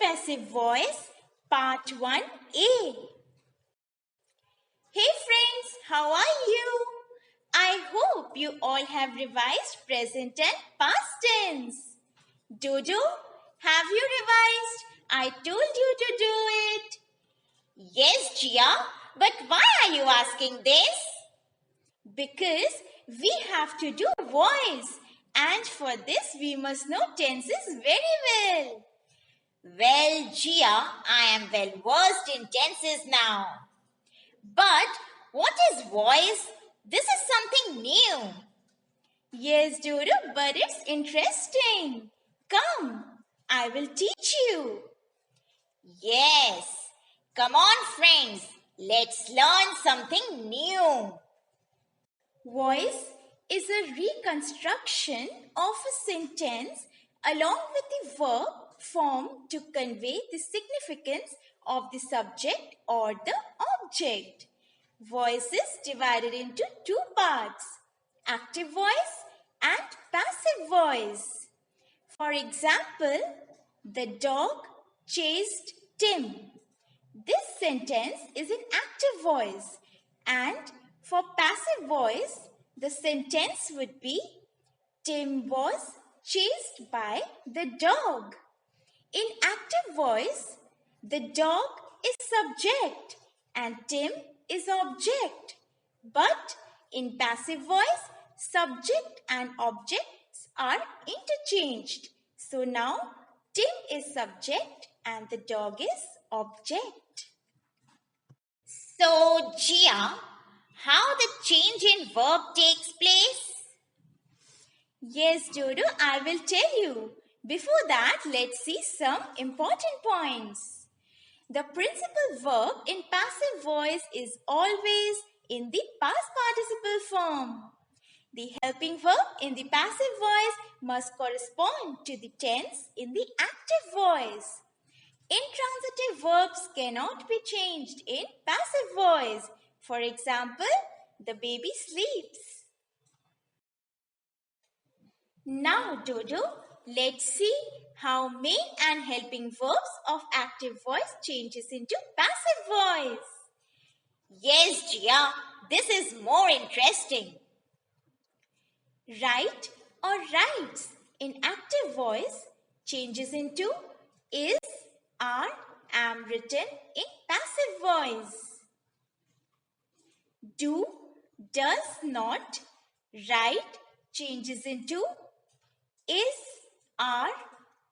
Passive Voice Part 1a. Hey friends, how are you? I hope you all have revised present and past tense. Dodo, have you revised? I told you to do it. Yes, Gia, but why are you asking this? Because we have to do voice, and for this we must know tenses very well. Well, Gia, I am well versed in tenses now. But what is voice? This is something new. Yes, Dodo, but it's interesting. Come, I will teach you. Yes, come on, friends. Let's learn something new. Voice is a reconstruction of a sentence along with the verb form to convey the significance of the subject or the object. Voice is divided into two parts, active voice and passive voice. For example, the dog chased Tim. This sentence is in active voice, and for passive voice, the sentence would be Tim was chased by the dog. In active voice, the dog is subject and Tim is object. But in passive voice, subject and objects are interchanged. So now Tim is subject and the dog is object. So, Gia, how the change in verb takes place? Yes, Dodo, I will tell you. Before that, let's see some important points. The principal verb in passive voice is always in the past participle form. The helping verb in the passive voice must correspond to the tense in the active voice. Intransitive verbs cannot be changed in passive voice. For example, the baby sleeps. Now, Dodo, let's see how main and helping verbs of active voice changes into passive voice. Yes, Gia, this is more interesting. Write or writes in active voice changes into is, are, am written in passive voice. Do, does not, write changes into is, are,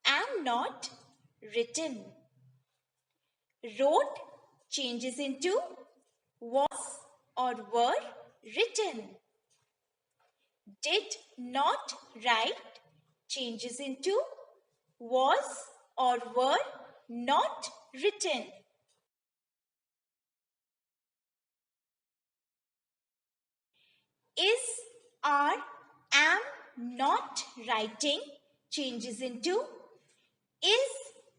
am not written. Wrote changes into was or were written. Did not write changes into was or were not written. Is, are, am not writing changes into is,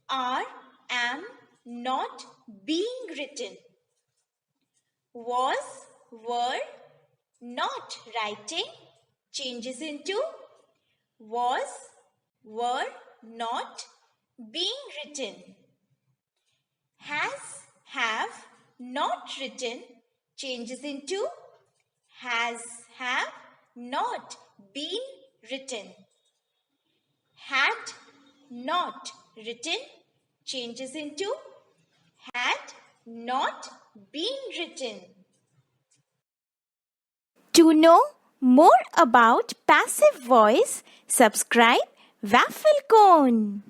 are, am not being written. Was, were not writing changes into was, were not being written. Has, have not written changes into has, have not been written. Had not written changes into had not been written. To know more about passive voice, subscribe Waffle Cone.